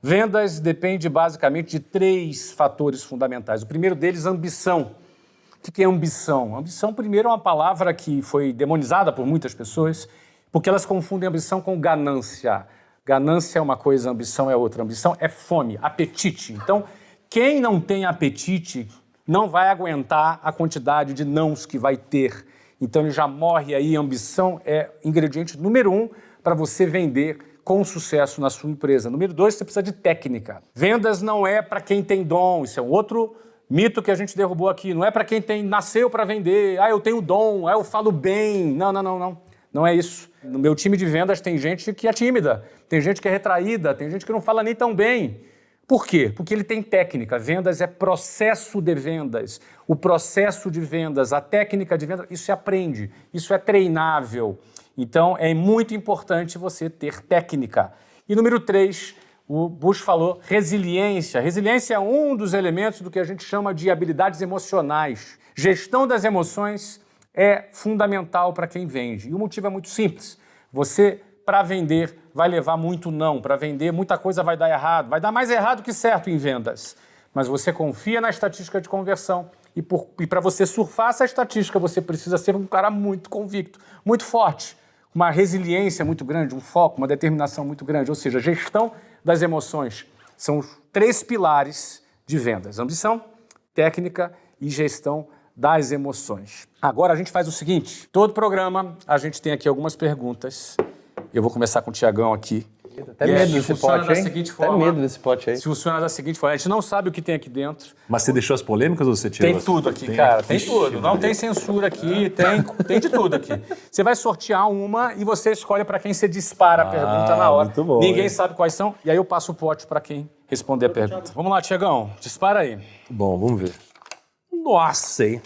Vendas depende basicamente de 3 fatores fundamentais. O primeiro deles, ambição. O que é ambição? Ambição, primeiro, é uma palavra que foi demonizada por muitas pessoas, porque elas confundem ambição com ganância. Ganância é uma coisa, ambição é outra. Ambição é fome, apetite. Então, quem não tem apetite não vai aguentar a quantidade de nãos que vai ter. Então, ele já morre aí. Ambição é ingrediente número 1 para você vender com sucesso na sua empresa. Número 2, você precisa de técnica. Vendas não é para quem tem dom. Isso é um outro mito que a gente derrubou aqui. Não é para quem nasceu para vender. Eu tenho dom, eu falo bem. Não. Não é isso. No meu time de vendas tem gente que é tímida, tem gente que é retraída, tem gente que não fala nem tão bem. Por quê? Porque ele tem técnica. Vendas é processo de vendas. O processo de vendas, a técnica de vendas, isso se aprende, isso é treinável. Então, é muito importante você ter técnica. E número 3, o Bush falou resiliência. Resiliência é um dos elementos do que a gente chama de habilidades emocionais. Gestão das emoções é fundamental para quem vende. E o motivo é muito simples. Você, para vender, vai levar muito não. Para vender, muita coisa vai dar errado. Vai dar mais errado que certo em vendas. Mas você confia na estatística de conversão. E para você surfar essa estatística, você precisa ser um cara muito convicto, muito forte. Uma resiliência muito grande, um foco, uma determinação muito grande. Ou seja, gestão das emoções. São os 3 pilares de vendas. Ambição, técnica e gestão das emoções. Agora a gente faz o seguinte, todo programa a gente tem aqui algumas perguntas. Eu vou começar com o Tiagão aqui. Até medo desse pote, hein? Até medo desse pote aí. Funciona da seguinte forma, a gente não sabe o que tem aqui dentro. Mas você deixou as polêmicas ou você tirou? Tem tudo aqui, cara, tem tudo. Não tem censura aqui, tem de tudo aqui. Você vai sortear uma e você escolhe para quem você dispara a pergunta na hora. Muito bom, ninguém sabe quais são, e aí eu passo o pote para quem responder a pergunta. Vamos lá, Tiagão, dispara aí. Bom, vamos ver. Nossa, hein?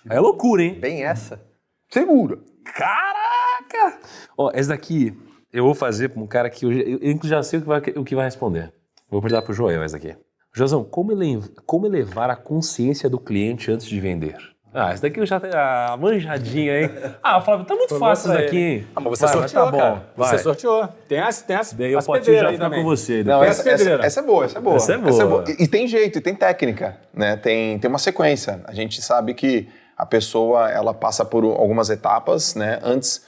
É loucura, hein? Bem essa. Segura. Caraca! Ó, essa daqui eu vou fazer para um cara que eu já sei o que vai responder. Vou perguntar pro Joel essa daqui. Joãozão, como elevar a consciência do cliente antes de vender? Essa daqui eu já tenho a manjadinha, hein? Flávio, tá muito fácil isso aqui, hein? Mas você sorteou, tá bom, cara. vai. Você sorteou. Tem as Daí o as potinho já pedreiras aí fica também. com você. Não, Depois. essa é boa, essa é boa. Essa é boa. E tem jeito, e tem técnica, né? Tem uma sequência. A gente sabe que a pessoa, ela passa por algumas etapas, né? Antes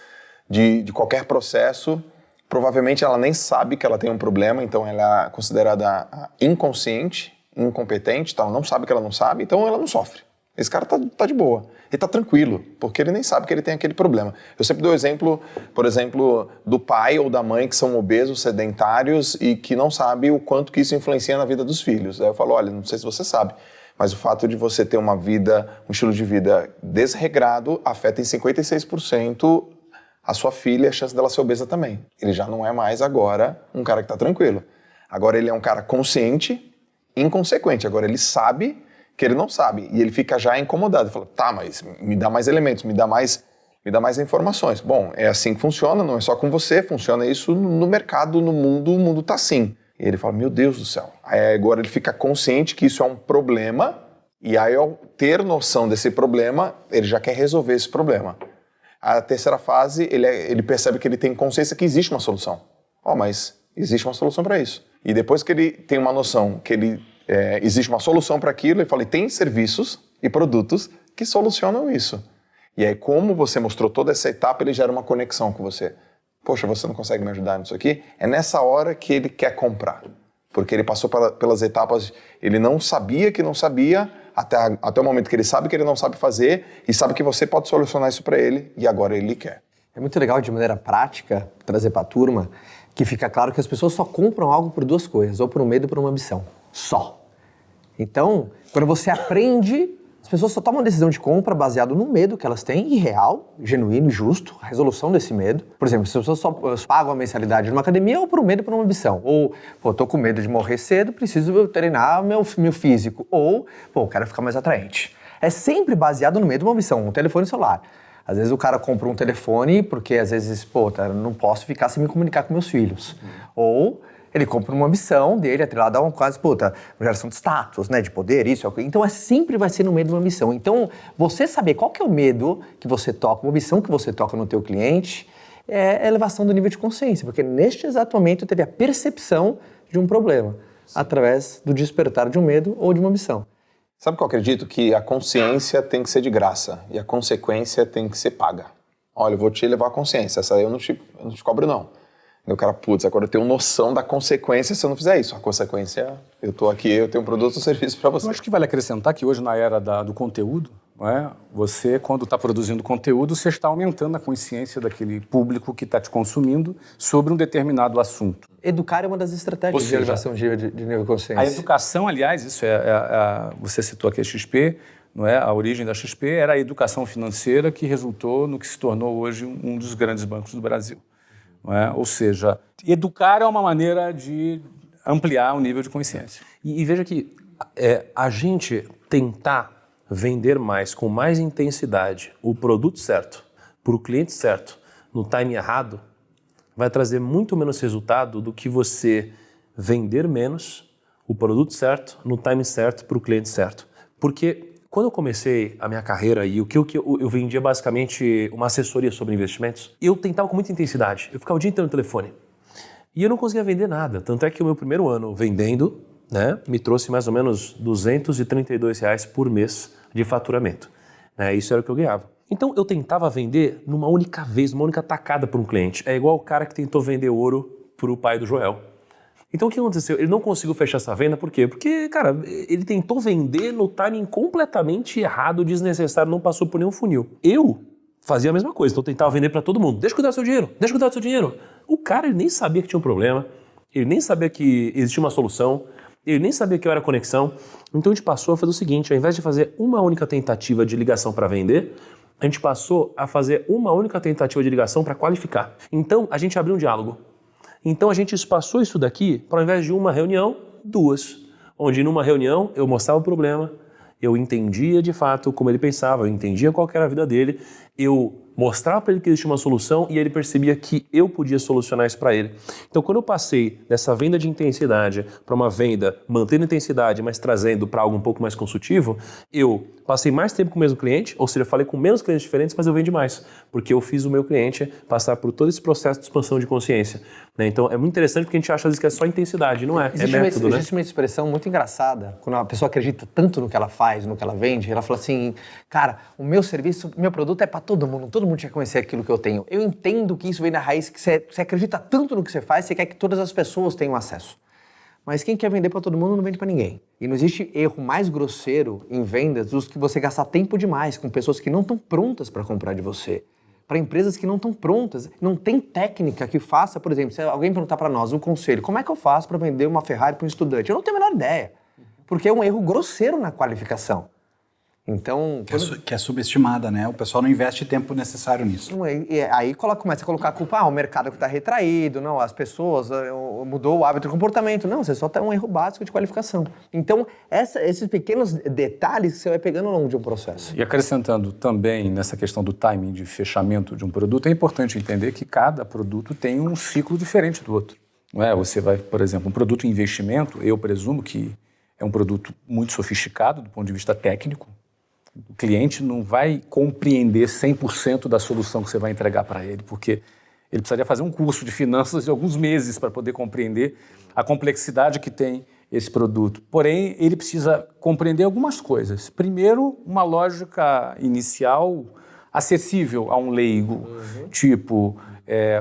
de qualquer processo, provavelmente ela nem sabe que ela tem um problema, então ela é considerada inconsciente, incompetente, então ela não sabe que ela não sabe, então ela não sofre. Esse cara tá de boa, ele tá tranquilo, porque ele nem sabe que ele tem aquele problema. Eu sempre dou exemplo, por exemplo, do pai ou da mãe que são obesos, sedentários e que não sabe o quanto que isso influencia na vida dos filhos. Aí eu falo, olha, não sei se você sabe, mas o fato de você ter uma vida, um estilo de vida desregrado afeta em 56% a sua filha, a chance dela ser obesa também. Ele já não é mais agora um cara que tá tranquilo. Agora ele é um cara consciente, inconsequente. Agora ele sabe que ele não sabe e ele fica já incomodado. Ele fala, tá, mas me dá mais elementos, me dá mais informações. Bom, é assim que funciona, não é só com você, funciona isso no mercado, no mundo, o mundo tá assim. E ele fala, meu Deus do céu. Aí agora ele fica consciente que isso é um problema e aí ao ter noção desse problema, ele já quer resolver esse problema. A terceira fase, ele percebe que ele tem consciência que existe uma solução. Mas existe uma solução para isso. E depois que ele tem uma noção que existe uma solução para aquilo, ele fala, e tem serviços e produtos que solucionam isso. E aí, como você mostrou toda essa etapa, ele gera uma conexão com você. Poxa, você não consegue me ajudar nisso aqui? É nessa hora que ele quer comprar. Porque ele passou pelas etapas, ele não sabia que não sabia, até o momento que ele sabe que ele não sabe fazer e sabe que você pode solucionar isso para ele e agora ele quer. É muito legal de maneira prática trazer para a turma que fica claro que as pessoas só compram algo por 2 coisas, ou por um medo ou por uma ambição. Só. Então, quando você aprende, as pessoas só tomam a decisão de compra baseado no medo que elas têm, irreal, genuíno e justo, a resolução desse medo. Por exemplo, as pessoas só pagam a mensalidade numa academia ou por um medo ou por uma ambição. Ou, tô com medo de morrer cedo, preciso treinar meu físico. Ou, quero ficar mais atraente. É sempre baseado no medo ou uma ambição, um telefone celular. Às vezes o cara compra um telefone porque às vezes, não posso ficar sem me comunicar com meus filhos. Ou ele compra uma ambição dele, atrelada a uma geração de status, né, de poder, isso, aquilo. Então sempre vai ser no meio de uma ambição. Então, você saber qual que é o medo que você toca, uma ambição que você toca no teu cliente, é a elevação do nível de consciência, porque neste exato momento teve a percepção de um problema, através do despertar de um medo ou de uma ambição. Sabe o que eu acredito? Que a consciência tem que ser de graça e a consequência tem que ser paga. Olha, eu vou te levar a consciência, essa aí eu não te cobro não. E o cara, putz, agora eu tenho noção da consequência se eu não fizer isso. A consequência, eu tô aqui, eu tenho um produto ou serviço para você. Eu acho que vale acrescentar que hoje, na era do conteúdo, não é? Você, quando está produzindo conteúdo, você está aumentando a consciência daquele público que está te consumindo sobre um determinado assunto. Educar é uma das estratégias de elevação de nível de consciência. A educação, aliás, isso você citou aqui a XP, não é? A origem da XP era a educação financeira que resultou no que se tornou hoje um dos grandes bancos do Brasil. Não é? Ou seja, educar é uma maneira de ampliar o nível de consciência. E veja que a gente tentar vender mais, com mais intensidade, o produto certo, para o cliente certo, no time errado, vai trazer muito menos resultado do que você vender menos o produto certo, no time certo, para o cliente certo. Porque quando eu comecei a minha carreira e o que eu vendia basicamente uma assessoria sobre investimentos, eu tentava com muita intensidade. Eu ficava o dia inteiro no telefone. E eu não conseguia vender nada. Tanto é que o meu primeiro ano vendendo, né, me trouxe mais ou menos R$232 por mês de faturamento. Isso era o que eu ganhava. Então eu tentava vender numa única vez, numa única tacada para um cliente. É igual o cara que tentou vender ouro para o pai do Joel. Então o que aconteceu? Ele não conseguiu fechar essa venda, por quê? Porque, cara, ele tentou vender no timing completamente errado, desnecessário, não passou por nenhum funil. Eu fazia a mesma coisa, então eu tentava vender para todo mundo. Deixa eu cuidar do seu dinheiro, deixa eu cuidar do seu dinheiro. O cara, ele nem sabia que tinha um problema, ele nem sabia que existia uma solução, ele nem sabia que eu era conexão. Então a gente passou a fazer o seguinte, ao invés de fazer uma única tentativa de ligação para vender, a gente passou a fazer uma única tentativa de ligação para qualificar. Então a gente abriu um diálogo. Então a gente espaçou isso daqui para, ao invés de uma reunião, 2. Onde numa reunião eu mostrava o problema, eu entendia de fato como ele pensava, eu entendia qual era a vida dele, eu mostrava para ele que existia uma solução e ele percebia que eu podia solucionar isso para ele. Então quando eu passei dessa venda de intensidade para uma venda mantendo intensidade, mas trazendo para algo um pouco mais consultivo, eu passei mais tempo com o mesmo cliente, ou seja, eu falei com menos clientes diferentes, mas eu vendi mais, porque eu fiz o meu cliente passar por todo esse processo de expansão de consciência. Então é muito interessante porque a gente acha às vezes que é só intensidade, não é? É método, né? Existe uma expressão muito engraçada, quando a pessoa acredita tanto no que ela faz, no que ela vende, ela fala assim, cara, o meu serviço, o meu produto é para todo mundo tinha que conhecer aquilo que eu tenho. Eu entendo que isso vem da raiz, que você acredita tanto no que você faz, você quer que todas as pessoas tenham acesso. Mas quem quer vender para todo mundo não vende para ninguém. E não existe erro mais grosseiro em vendas do que você gastar tempo demais com pessoas que não estão prontas para comprar de você. Para empresas que não estão prontas, não tem técnica que faça, por exemplo, se alguém perguntar para nós um conselho, como é que eu faço para vender uma Ferrari para um estudante? Eu não tenho a menor ideia, porque é um erro grosseiro na qualificação. Então, que é subestimada, né? O pessoal não investe tempo necessário nisso. Aí começa a colocar a culpa, o mercado que está retraído, não, as pessoas, mudou o hábito de comportamento. Não, você só tem um erro básico de qualificação. Então, esses pequenos detalhes que você vai pegando ao longo de um processo. E acrescentando também nessa questão do timing de fechamento de um produto, é importante entender que cada produto tem um ciclo diferente do outro. Não é? Você vai, por exemplo, um produto em investimento, eu presumo que é um produto muito sofisticado do ponto de vista técnico. O cliente não vai compreender 100% da solução que você vai entregar para ele, porque ele precisaria fazer um curso de finanças de alguns meses para poder compreender a complexidade que tem esse produto. Porém, ele precisa compreender algumas coisas. Primeiro, uma lógica inicial acessível a um leigo, tipo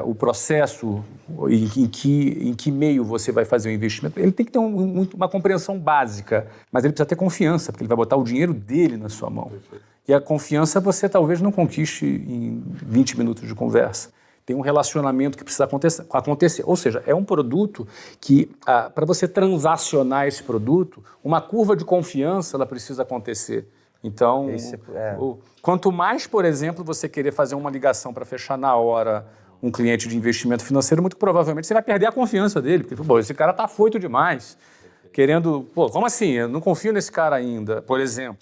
o processo em que meio você vai fazer o investimento. Ele tem que ter uma compreensão básica, mas ele precisa ter confiança, porque ele vai botar o dinheiro dele na sua mão. E a confiança você talvez não conquiste em 20 minutos de conversa. Tem um relacionamento que precisa acontecer. Ou seja, é um produto que, para você transacionar esse produto, uma curva de confiança ela precisa acontecer. Então, quanto mais, por exemplo, você querer fazer uma ligação para fechar na hora um cliente de investimento financeiro, muito provavelmente você vai perder a confiança dele. Porque, esse cara está afoito demais. Querendo, como assim? Eu não confio nesse cara ainda, por exemplo.